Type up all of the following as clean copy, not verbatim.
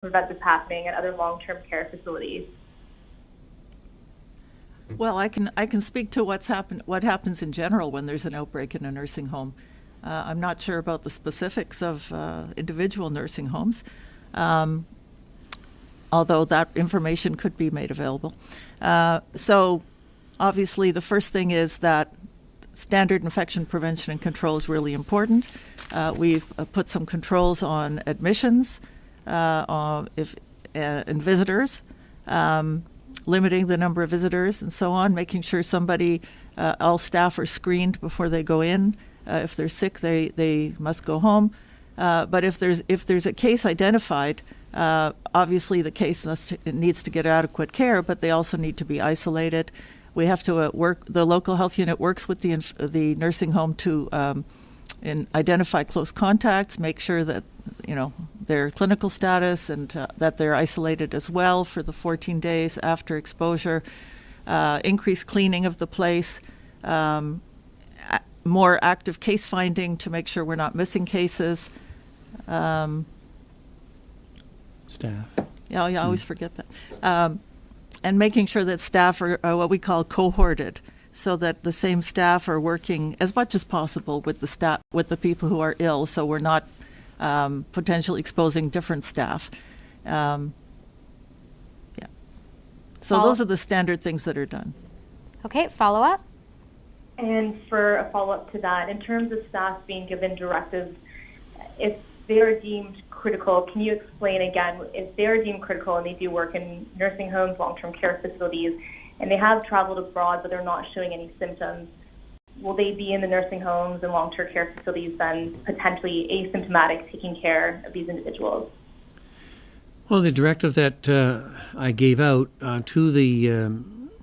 prevent this happening at other long-term care facilities? Well, I can speak to what happens in general when there's an outbreak in a nursing home. I'm not sure about the specifics of individual nursing homes, although that information could be made available. So obviously the first thing is that standard infection prevention and control is really important. We've put some controls on admissions and visitors, limiting the number of visitors and so on, making sure all staff are screened before they go in. If they're sick, they must go home. But if there's a case identified, obviously the case needs to get adequate care, but they also need to be isolated. We have to the local health unit works with the nursing home to identify close contacts, make sure that their clinical status and that they're isolated as well for the 14 days after exposure, increase cleaning of the place, more active case finding to make sure we're not missing cases. Staff. Yeah, I always forget that. And making sure that staff are what we call cohorted, so that the same staff are working as much as possible with the people who are ill, so we're not potentially exposing different staff. Yeah. So those are the standard things that are done. Okay, follow up. And for a follow-up to that, in terms of staff being given directives, if they are deemed critical, can you explain again, if they are deemed critical and they do work in nursing homes, long-term care facilities, and they have traveled abroad but they're not showing any symptoms, will they be in the nursing homes and long-term care facilities then potentially asymptomatic, taking care of these individuals? Well, the directive that I gave out to the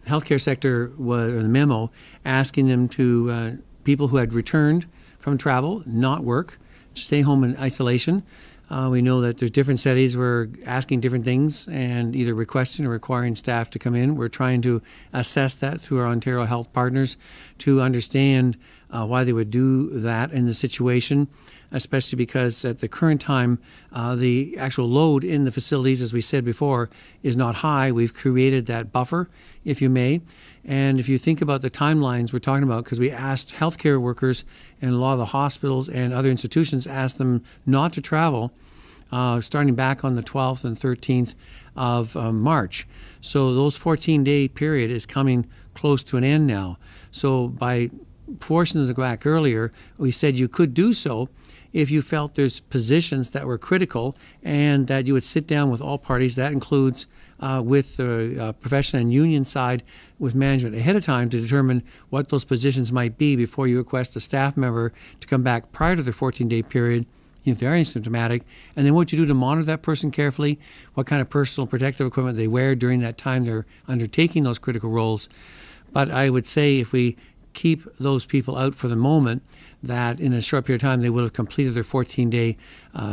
healthcare sector was the memo asking them to people who had returned from travel, not work, stay home in isolation. We know that there's different settings we're asking different things and either requesting or requiring staff to come in. We're trying to assess that through our Ontario Health partners to understand why they would do that in the situation, especially because at the current time, the actual load in the facilities, as we said before, is not high. We've created that buffer, if you may. And if you think about the timelines we're talking about, because we asked healthcare workers and a lot of the hospitals and other institutions asked them not to travel, starting back on the 12th and 13th of March. So those 14-day period is coming close to an end now. So by forcing them to go back earlier, we said you could do so if you felt there's positions that were critical and that you would sit down with all parties. That includes with the profession and union side with management ahead of time to determine what those positions might be before you request a staff member to come back prior to the 14-day period if they're asymptomatic, and then what you do to monitor that person carefully, what kind of personal protective equipment they wear during that time they're undertaking those critical roles. But I would say if we keep those people out for the moment, that in a short period of time they will have completed their 14-day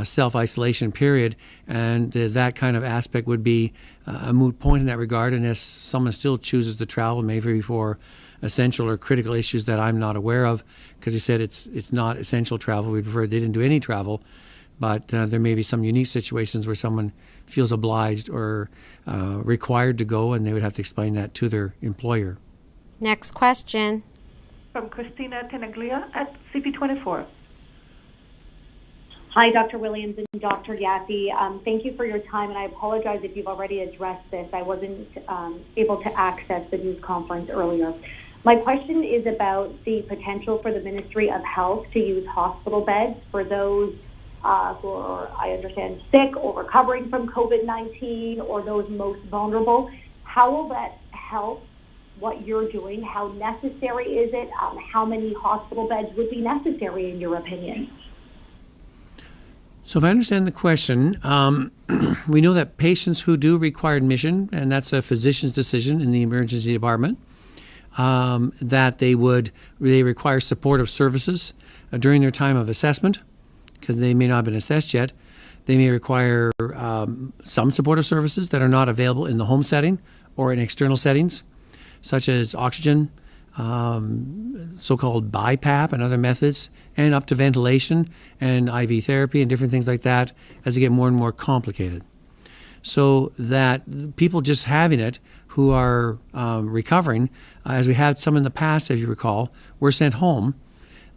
self-isolation period, and that kind of aspect would be a moot point in that regard unless someone still chooses to travel, maybe for essential or critical issues that I'm not aware of, because he said it's not essential travel. We prefer they didn't do any travel, but there may be some unique situations where someone feels obliged or required to go, and they would have to explain that to their employer. Next question. From Christina Tenaglia at CP24. Hi, Dr. Williams and Dr. Yaffe. Thank you for your time, and I apologize if you've already addressed this. I wasn't able to access the news conference earlier. My question is about the potential for the Ministry of Health to use hospital beds for those who are, I understand, sick or recovering from COVID-19 or those most vulnerable. How will that help what you're doing? How necessary is it? How many hospital beds would be necessary in your opinion? So if I understand the question, we know that patients who do require admission, and that's a physician's decision in the emergency department, that they require supportive services during their time of assessment, because they may not have been assessed yet. They may require some supportive services that are not available in the home setting or in external settings, such as oxygen, so-called BiPAP and other methods, and up to ventilation and IV therapy and different things like that as they get more and more complicated. so that people just having it who are recovering, as we had some in the past, as you recall, were sent home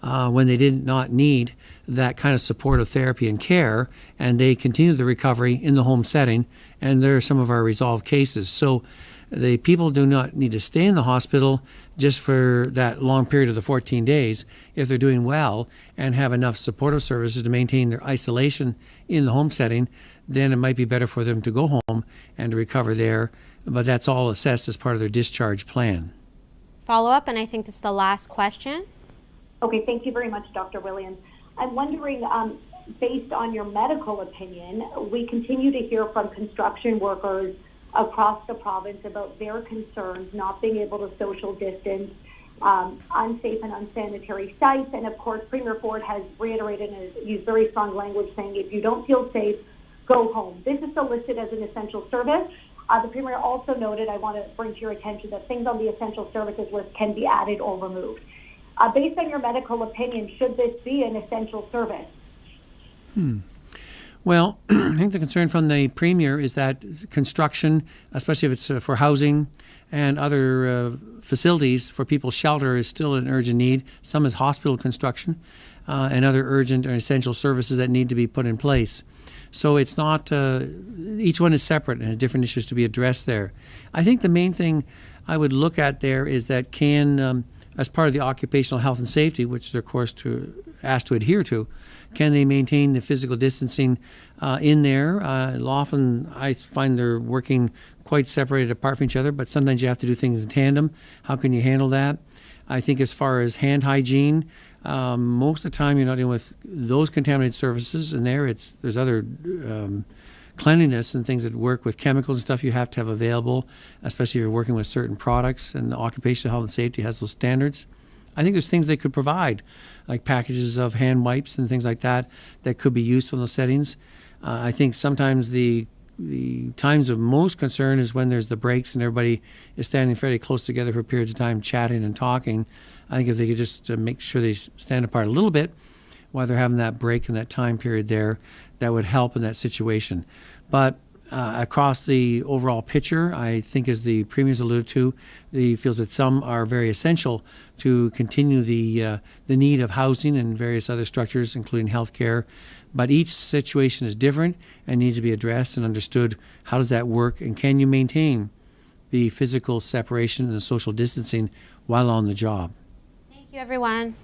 when they did not need that kind of supportive therapy and care, and they continued the recovery in the home setting, and there are some of our resolved cases. So the people do not need to stay in the hospital just for that long period of the 14 days. If they're doing well and have enough supportive services to maintain their isolation in the home setting, then it might be better for them to go home and to recover there. But that's all assessed as part of their discharge plan. Follow up, and I think this is the last question. Okay, thank you very much, Dr. Williams. I'm wondering, based on your medical opinion, we continue to hear from construction workers across the province about their concerns not being able to social distance, unsafe and unsanitary sites, and of course Premier Ford has reiterated and has used very strong language saying if you don't feel safe, go home. This is still listed as an essential service. The Premier also noted, I want to bring to your attention, that things on the essential services list can be added or removed. Based on your medical opinion, should this be an essential service? Well, I think the concern from the Premier is that construction, especially if it's for housing and other facilities for people's shelter, is still an urgent need. Some is hospital construction and other urgent and essential services that need to be put in place. So it's not, each one is separate and has different issues to be addressed there. I think the main thing I would look at there is that as part of the occupational health and safety, which they're of course asked to adhere to, can they maintain the physical distancing in there? Often I find they're working quite separated apart from each other, but sometimes you have to do things in tandem. How can you handle that? I think as far as hand hygiene, most of the time you're not dealing with those contaminated surfaces, and there's other cleanliness and things that work with chemicals and stuff you have to have available, especially if you're working with certain products, and occupational health and safety has those standards. I think there's things they could provide, like packages of hand wipes and things like that could be useful in those settings. I think sometimes the times of most concern is when there's the breaks and everybody is standing fairly close together for periods of time chatting and talking. I think if they could just make sure they stand apart a little bit while they're having that break in that time period there, that would help in that situation. But across the overall picture, I think, as the Premier's alluded to, he feels that some are very essential to continue the need of housing and various other structures, including healthcare. But each situation is different and needs to be addressed and understood. How does that work, and can you maintain the physical separation and the social distancing while on the job? Thank you, everyone.